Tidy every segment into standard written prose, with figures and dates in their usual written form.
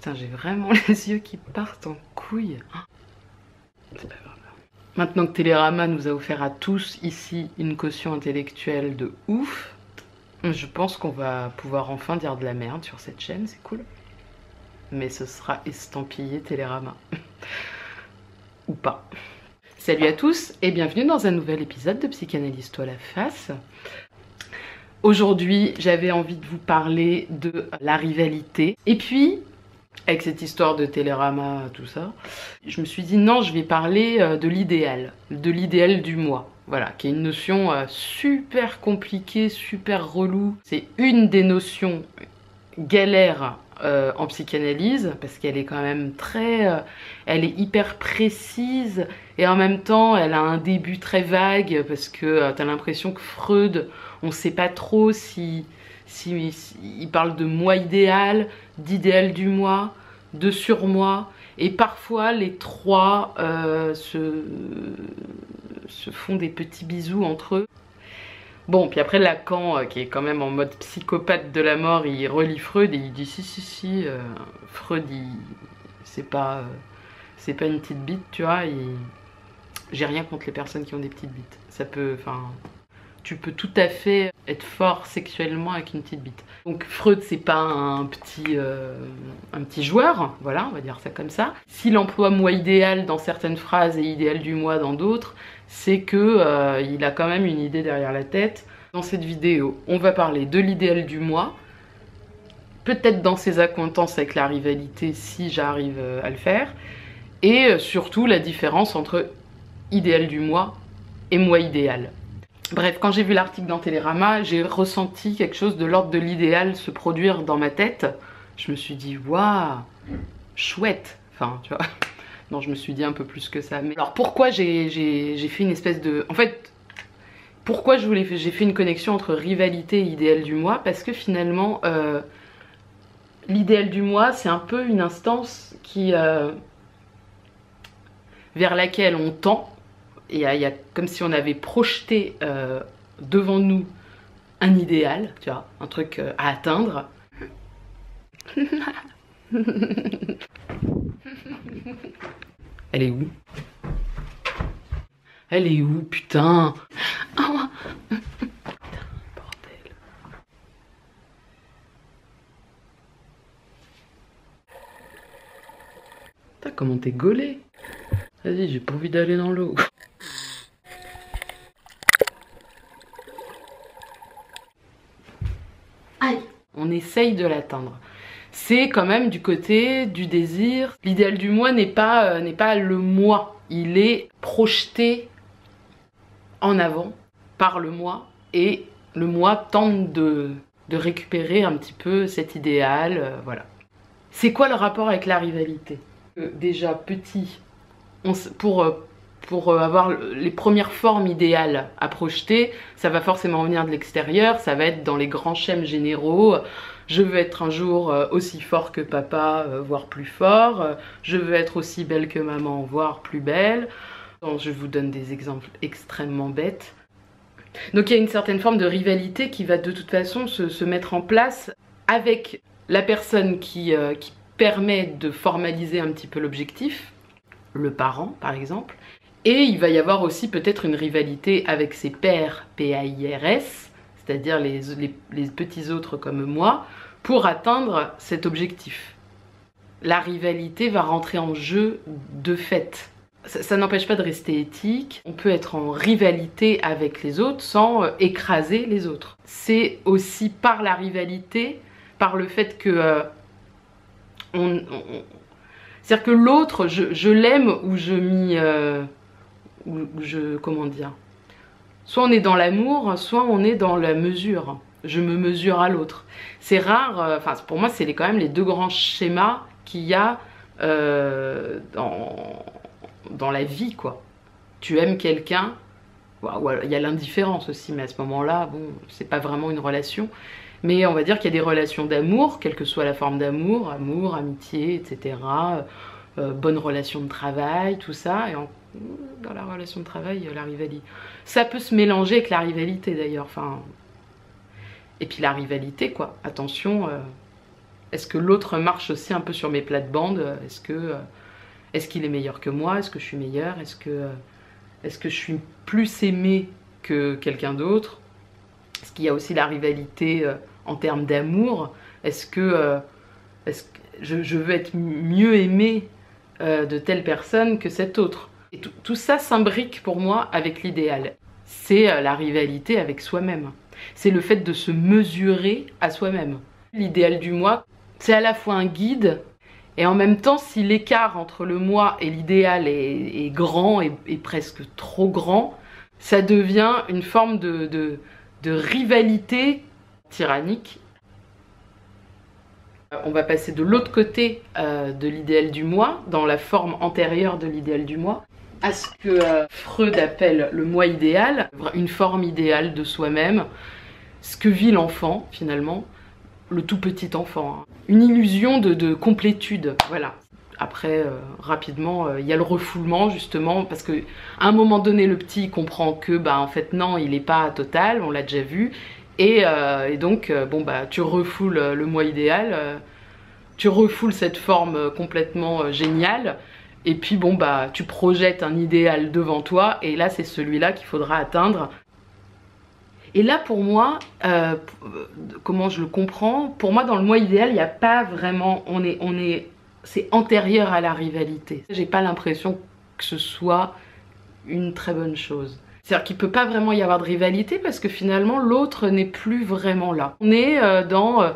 Putain, j'ai vraiment les yeux qui partent en couille. C'est pas grave. Maintenant que Télérama nous a offert à tous ici une caution intellectuelle de ouf, je pense qu'on va pouvoir enfin dire de la merde sur cette chaîne, c'est cool. Mais ce sera estampillé Télérama. Ou pas. Salut à tous et bienvenue dans un nouvel épisode de Psychanalyse toi la face. Aujourd'hui, j'avais envie de vous parler de la rivalité. Et puis, avec cette histoire de Télérama, tout ça, je me suis dit non, je vais parler de l'idéal du moi. Voilà, qui est une notion super compliquée, super relou. C'est une des notions galères en psychanalyse, parce qu'elle est quand même très... elle est hyper précise, et en même temps, elle a un début très vague, parce que t'as l'impression que Freud, on sait pas trop si il parle de moi idéal, d'idéal du moi, de surmoi, et parfois les trois se font des petits bisous entre eux. Bon, puis après Lacan, qui est quand même en mode psychopathe de la mort, il relit Freud et il dit si, Freud, c'est pas une petite bite, tu vois, j'ai rien contre les personnes qui ont des petites bites. Ça peut, enfin... Tu peux tout à fait être fort sexuellement avec une petite bite. Donc Freud, c'est pas un petit joueur, voilà, on va dire ça comme ça. S'il emploie moi idéal dans certaines phrases et idéal du moi dans d'autres, c'est que il a quand même une idée derrière la tête. Dans cette vidéo, on va parler de l'idéal du moi, peut-être dans ses accointances avec la rivalité si j'arrive à le faire, et surtout la différence entre idéal du moi et moi idéal. Bref, quand j'ai vu l'article dans Télérama, j'ai ressenti quelque chose de l'ordre de l'idéal se produire dans ma tête. Je me suis dit, waouh, chouette. Enfin, tu vois. Non, je me suis dit un peu plus que ça. Mais alors, pourquoi j'ai fait une espèce de... En fait, pourquoi j'ai fait une connexion entre rivalité et idéal du moi? Parce que finalement, l'idéal du moi, c'est un peu une instance qui... vers laquelle on tend. Il y a comme si on avait projeté devant nous un idéal, tu vois, un truc à atteindre. Elle est où? Elle est où, putain? Oh. Putain, bordel. Putain, comment t'es gaulé? Vas-y, j'ai pas envie d'aller dans l'eau. Aïe. On essaye de l'atteindre. C'est quand même du côté du désir. L'idéal du moi n'est pas le moi. Il est projeté en avant par le moi. Et le moi tente de récupérer un petit peu cet idéal. Voilà. C'est quoi le rapport avec la rivalité? Déjà petit, pour avoir les premières formes idéales à projeter, ça va forcément venir de l'extérieur, ça va être dans les grands schèmes généraux. Je veux être un jour aussi fort que papa, voire plus fort. Je veux être aussi belle que maman, voire plus belle. Donc, je vous donne des exemples extrêmement bêtes. Donc il y a une certaine forme de rivalité qui va de toute façon se mettre en place avec la personne qui permet de formaliser un petit peu l'objectif, le parent par exemple. Et il va y avoir aussi peut-être une rivalité avec ses pairs, P-A-I-R-S, c'est-à-dire les petits autres comme moi, pour atteindre cet objectif. La rivalité va rentrer en jeu de fait. Ça n'empêche pas de rester éthique. On peut être en rivalité avec les autres sans écraser les autres. C'est aussi par la rivalité, par le fait que... c'est-à-dire que l'autre, je l'aime ou je m'y... comment dire, soit on est dans l'amour, soit on est dans la mesure. Je me mesure à l'autre. C'est rare, enfin pour moi c'est quand même les deux grands schémas qu'il y a dans la vie, quoi. Tu aimes quelqu'un, il y a l'indifférence aussi, mais à ce moment-là, bon, c'est pas vraiment une relation. Mais on va dire qu'il y a des relations d'amour, quelle que soit la forme d'amour, amour, amitié, etc. Bonne relation de travail, tout ça. Et dans la relation de travail, la rivalité. Ça peut se mélanger avec la rivalité d'ailleurs. Enfin... Et puis la rivalité, quoi. Attention, Est-ce que l'autre marche aussi un peu sur mes plates-bandes? Est-ce qu'il est meilleur que moi? Est-ce que je suis meilleure? Est-ce que je suis plus aimée que quelqu'un d'autre? Est-ce qu'il y a aussi la rivalité en termes d'amour? Est-ce que je veux être mieux aimée de telle personne que cette autre? Et tout ça s'imbrique pour moi avec l'idéal. C'est la rivalité avec soi-même. C'est le fait de se mesurer à soi-même. L'idéal du moi, c'est à la fois un guide, et en même temps, si l'écart entre le moi et l'idéal est grand et presque trop grand, ça devient une forme de rivalité tyrannique. On va passer de l'autre côté de l'idéal du moi, dans la forme antérieure de l'idéal du moi, à ce que Freud appelle le moi idéal, une forme idéale de soi-même, ce que vit l'enfant finalement, le tout petit enfant. Hein. Une illusion de complétude, voilà. Après, rapidement, il y a le refoulement justement, parce que à un moment donné, le petit comprend que, bah, en fait, non, il n'est pas total, on l'a déjà vu, et donc, bon, bah, tu refoules le moi idéal, tu refoules cette forme complètement géniale, et puis, bon, bah, tu projettes un idéal devant toi, et là, c'est celui-là qu'il faudra atteindre. Et là, pour moi, comment je le comprends, pour moi, dans le moi idéal, il n'y a pas vraiment, c'est antérieur à la rivalité. J'ai pas l'impression que ce soit une très bonne chose. C'est-à-dire qu'il peut pas vraiment y avoir de rivalité parce que finalement, l'autre n'est plus vraiment là. On est dans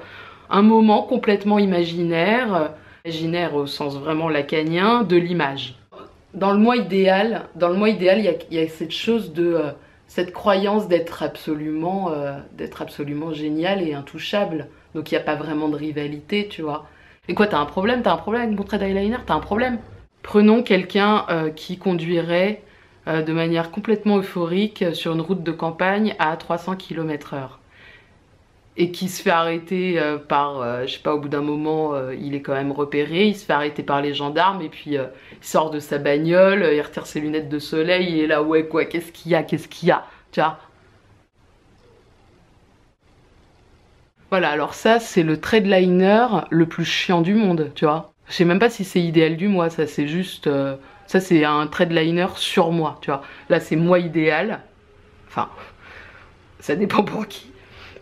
un moment complètement imaginaire, imaginaire au sens vraiment lacanien, de l'image. Dans le moi idéal, il y a cette chose de... cette croyance d'être absolument génial et intouchable. Donc il n'y a pas vraiment de rivalité, tu vois. Et quoi, t'as un problème avec mon trait d'eyeliner? T'as un problème? Prenons quelqu'un qui conduirait de manière complètement euphorique sur une route de campagne à 300 km/h. Et qui se fait arrêter par, je sais pas, au bout d'un moment, il est quand même repéré, il se fait arrêter par les gendarmes, et puis il sort de sa bagnole, il retire ses lunettes de soleil, il est là, ouais quoi, qu'est-ce qu'il y a, tu vois. Voilà, alors ça, c'est le trait de liner le plus chiant du monde, tu vois. Je sais même pas si c'est idéal du moi, ça c'est juste... ça c'est un trait de liner sur moi, tu vois. Là c'est moi idéal, enfin, ça dépend pour qui.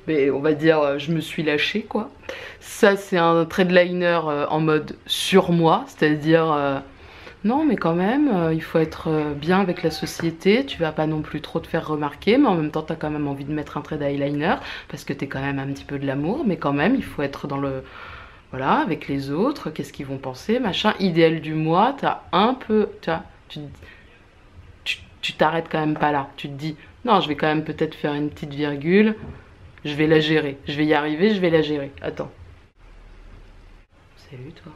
Mais on va dire je me suis lâchée quoi. Ça c'est un trait de liner en mode sur moi, c'est-à-dire non mais quand même il faut être bien avec la société, tu vas pas non plus trop te faire remarquer, mais en même temps t'as quand même envie de mettre un trait d'eyeliner parce que t'es quand même un petit peu de l'amour, mais quand même il faut être dans le... Voilà, avec les autres, qu'est-ce qu'ils vont penser, machin. Idéal du moi, t'as un peu... Tu t'arrêtes quand même pas là, tu te dis non je vais quand même peut-être faire une petite virgule. Je vais la gérer. Je vais y arriver, je vais la gérer. Attends. Salut toi.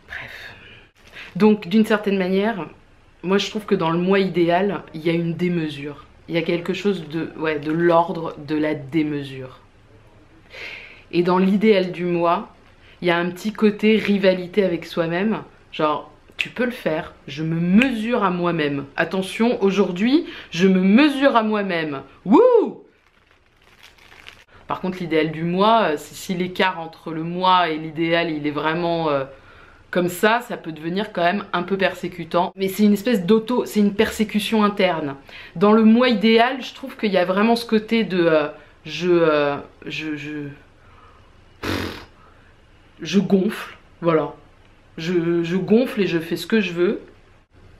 Bref. Donc d'une certaine manière, moi je trouve que dans le moi idéal, il y a une démesure. Il y a quelque chose de l'ordre de la démesure. Et dans l'idéal du moi, il y a un petit côté rivalité avec soi-même. Genre, tu peux le faire, je me mesure à moi-même. Attention, aujourd'hui, je me mesure à moi-même. Wouh! Par contre, l'idéal du moi, si l'écart entre le moi et l'idéal, il est vraiment comme ça peut devenir quand même un peu persécutant. Mais c'est une espèce c'est une persécution interne. Dans le moi idéal, je trouve qu'il y a vraiment ce côté de je gonfle, voilà. Je gonfle et je fais ce que je veux.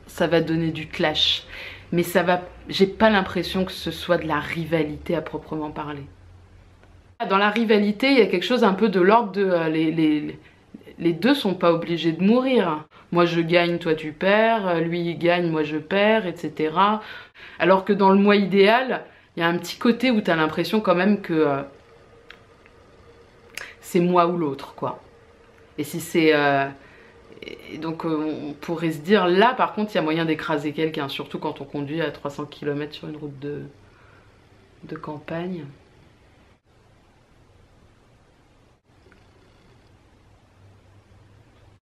Ça va donner du clash. Mais j'ai pas l'impression que ce soit de la rivalité à proprement parler. Dans la rivalité, il y a quelque chose un peu de l'ordre de... les deux sont pas obligés de mourir. Moi je gagne, toi tu perds, lui il gagne, moi je perds, etc. Alors que dans le moi idéal, il y a un petit côté où tu as l'impression quand même que c'est moi ou l'autre, quoi. Et si c'est... donc on pourrait se dire, là par contre il y a moyen d'écraser quelqu'un, surtout quand on conduit à 300 km sur une route de campagne.